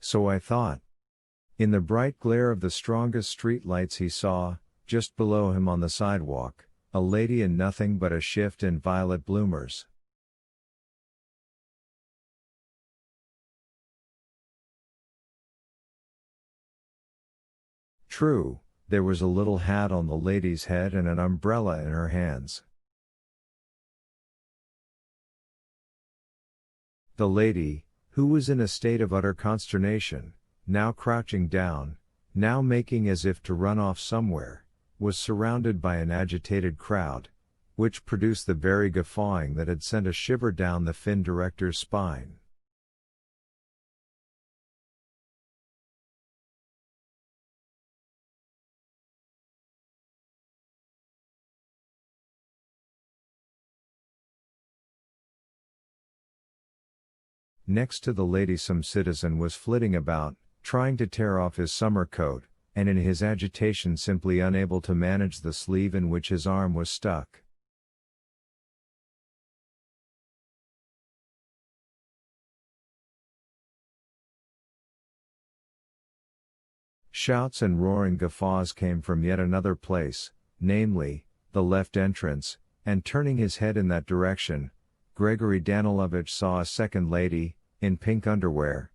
So I thought. In the bright glare of the strongest street lights he saw, just below him on the sidewalk, a lady in nothing but a shift and violet bloomers. True, there was a little hat on the lady's head and an umbrella in her hands. The lady, who was in a state of utter consternation, now crouching down, now making as if to run off somewhere, was surrounded by an agitated crowd, which produced the very guffawing that had sent a shiver down the film director's spine. Next to the lady some citizen was flitting about, trying to tear off his summer coat, and in his agitation simply unable to manage the sleeve in which his arm was stuck. Shouts and roaring guffaws came from yet another place, namely, the left entrance, and turning his head in that direction, Gregory Danilovich saw a second lady, in pink underwear.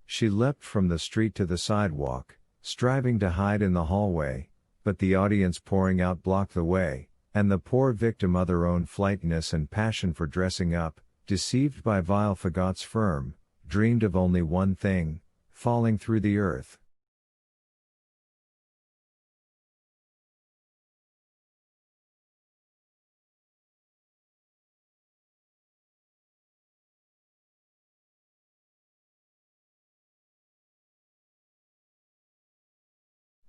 She leapt from the street to the sidewalk, striving to hide in the hallway, but the audience pouring out blocked the way, and the poor victim of her own flightiness and passion for dressing up, deceived by vile fagots firm, dreamed of only one thing, falling through the earth.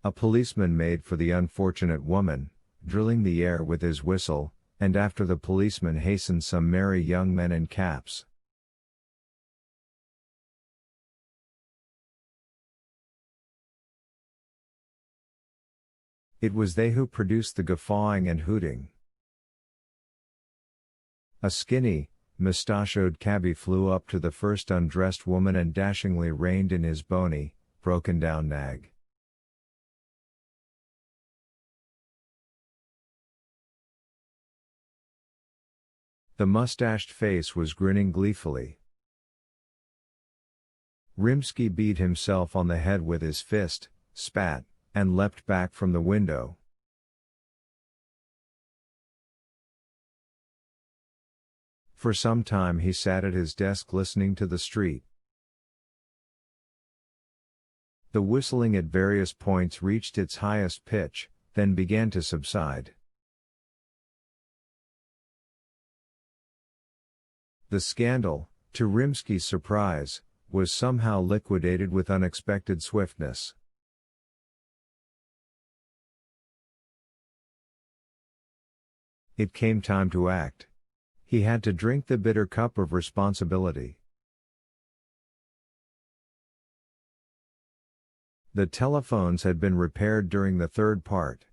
A policeman made for the unfortunate woman, drilling the air with his whistle, and after the policeman hastened some merry young men in caps. It was they who produced the guffawing and hooting. A skinny, mustachioed cabby flew up to the first undressed woman and dashingly reined in his bony, broken-down nag. The mustached face was grinning gleefully. Rimsky beat himself on the head with his fist, spat, and leapt back from the window. For some time he sat at his desk listening to the street. The whistling at various points reached its highest pitch, then began to subside. The scandal, to Rimsky's surprise, was somehow liquidated with unexpected swiftness. It came time to act. He had to drink the bitter cup of responsibility. The telephones had been repaired during the third part.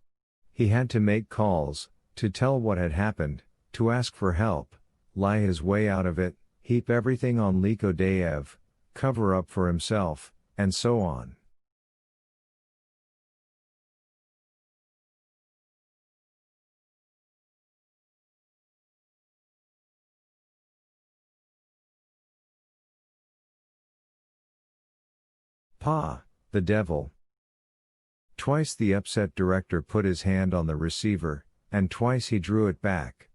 He had to make calls, to tell what had happened, to ask for help, lie his way out of it, heap everything on Likodayev, cover up for himself, and so on. Pa, the devil. Twice the upset director put his hand on the receiver, and twice he drew it back.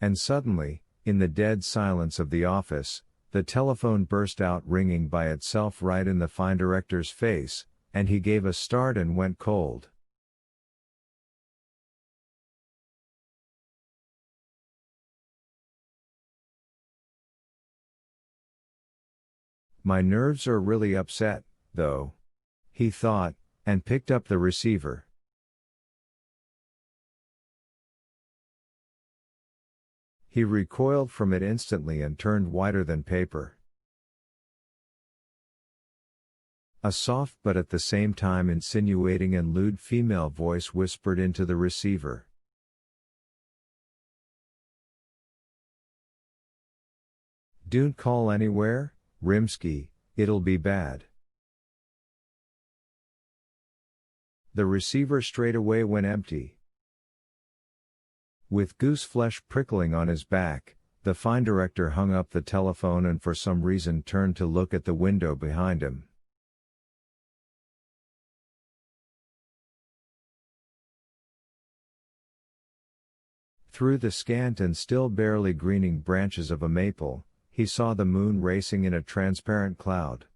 And suddenly, in the dead silence of the office, the telephone burst out ringing by itself right in the fine director's face, and he gave a start and went cold. My nerves are really upset, though, he thought, and picked up the receiver. He recoiled from it instantly and turned whiter than paper. A soft but at the same time insinuating and lewd female voice whispered into the receiver. "Don't call anywhere, Rimsky, it'll be bad." The receiver straightaway went empty. With goose flesh prickling on his back, the fine director hung up the telephone and for some reason turned to look at the window behind him. Through the scant and still barely greening branches of a maple, he saw the moon racing in a transparent cloud.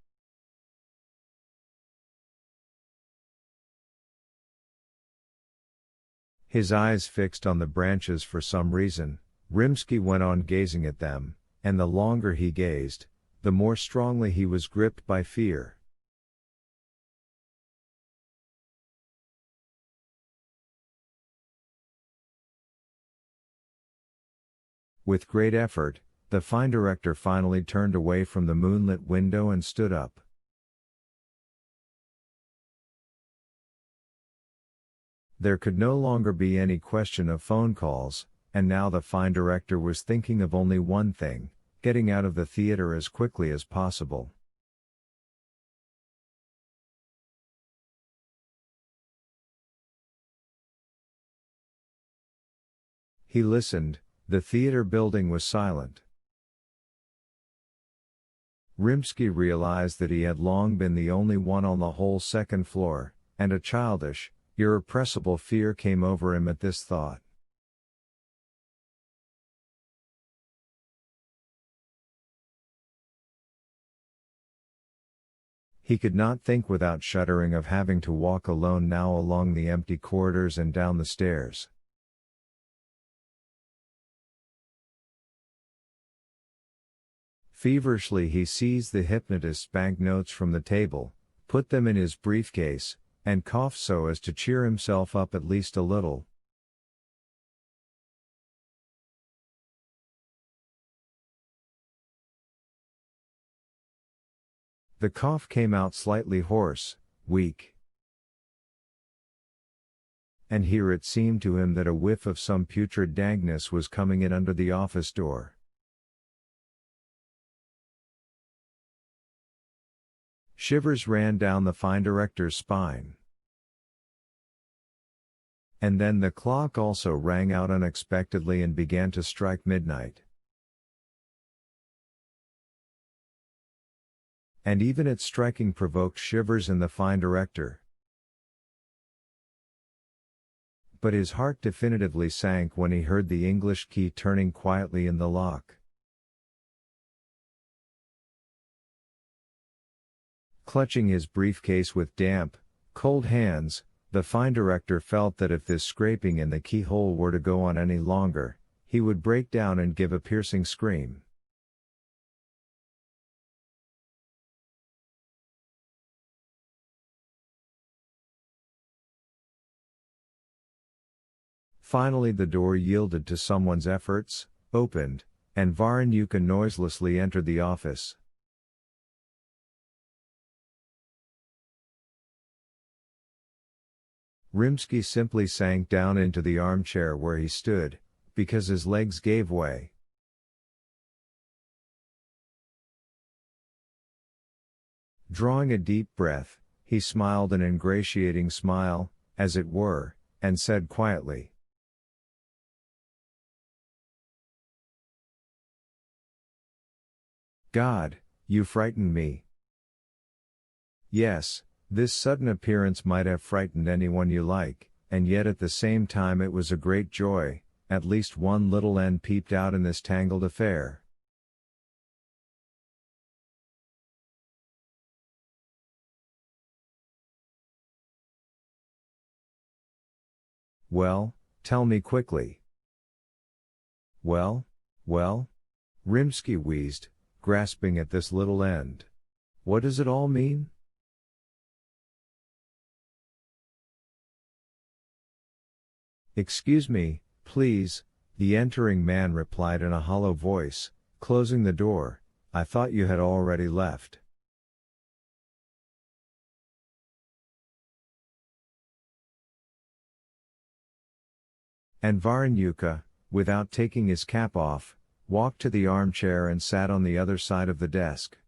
His eyes fixed on the branches for some reason, Rimsky went on gazing at them, and the longer he gazed, the more strongly he was gripped by fear. With great effort, the fine director finally turned away from the moonlit window and stood up. There could no longer be any question of phone calls, and now the fine director was thinking of only one thing: getting out of the theater as quickly as possible. He listened. The theater building was silent. Rimsky realized that he had long been the only one on the whole second floor, and a childish, irrepressible fear came over him at this thought. He could not think without shuddering of having to walk alone now along the empty corridors and down the stairs. Feverishly he seized the hypnotist's banknotes from the table, put them in his briefcase, and coughed so as to cheer himself up at least a little. The cough came out slightly hoarse, weak. And here it seemed to him that a whiff of some putrid dankness was coming in under the office door. Shivers ran down the fine director's spine. And then the clock also rang out unexpectedly and began to strike midnight. And even its striking provoked shivers in the fine director. But his heart definitively sank when he heard the English key turning quietly in the lock. Clutching his briefcase with damp, cold hands, the fine director felt that if this scraping in the keyhole were to go on any longer, he would break down and give a piercing scream. Finally the door yielded to someone's efforts, opened, and Varenyuka noiselessly entered the office. Rimsky simply sank down into the armchair where he stood, because his legs gave way. Drawing a deep breath, he smiled an ingratiating smile, as it were, and said quietly, "God, you frightened me." Yes, this sudden appearance might have frightened anyone you like, and yet at the same time it was a great joy. At least one little end peeped out in this tangled affair. "Well, tell me quickly." "Well, well?" Rimsky wheezed, grasping at this little end. "What does it all mean?" "Excuse me, please," the entering man replied in a hollow voice, closing the door. "I thought you had already left." And Varanyuka, without taking his cap off, walked to the armchair and sat on the other side of the desk.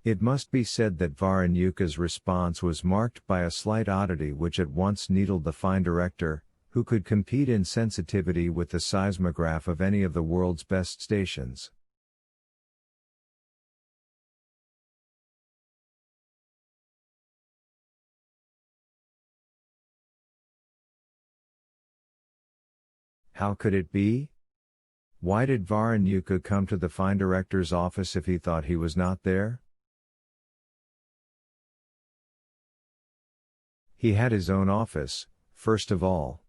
It must be said that Varanyuka's response was marked by a slight oddity which at once needled the fine director, who could compete in sensitivity with the seismograph of any of the world's best stations. How could it be? Why did Varanyuka come to the fine director's office if he thought he was not there? He had his own office, first of all.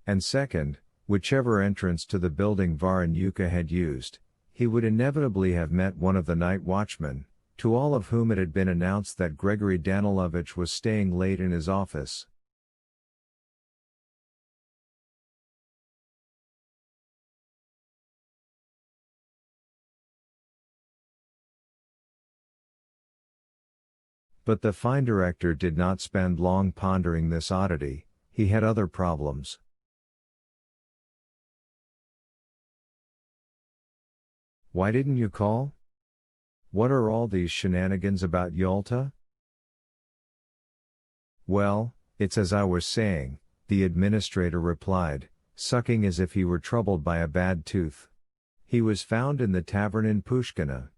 And second, whichever entrance to the building Varanyuka had used, he would inevitably have met one of the night watchmen, to all of whom it had been announced that Gregory Danilovich was staying late in his office. But the fine director did not spend long pondering this oddity, he had other problems. Why didn't you call? What are all these shenanigans about Yalta? Well, it's as I was saying, the administrator replied, sucking as if he were troubled by a bad tooth. He was found in the tavern in Pushkina,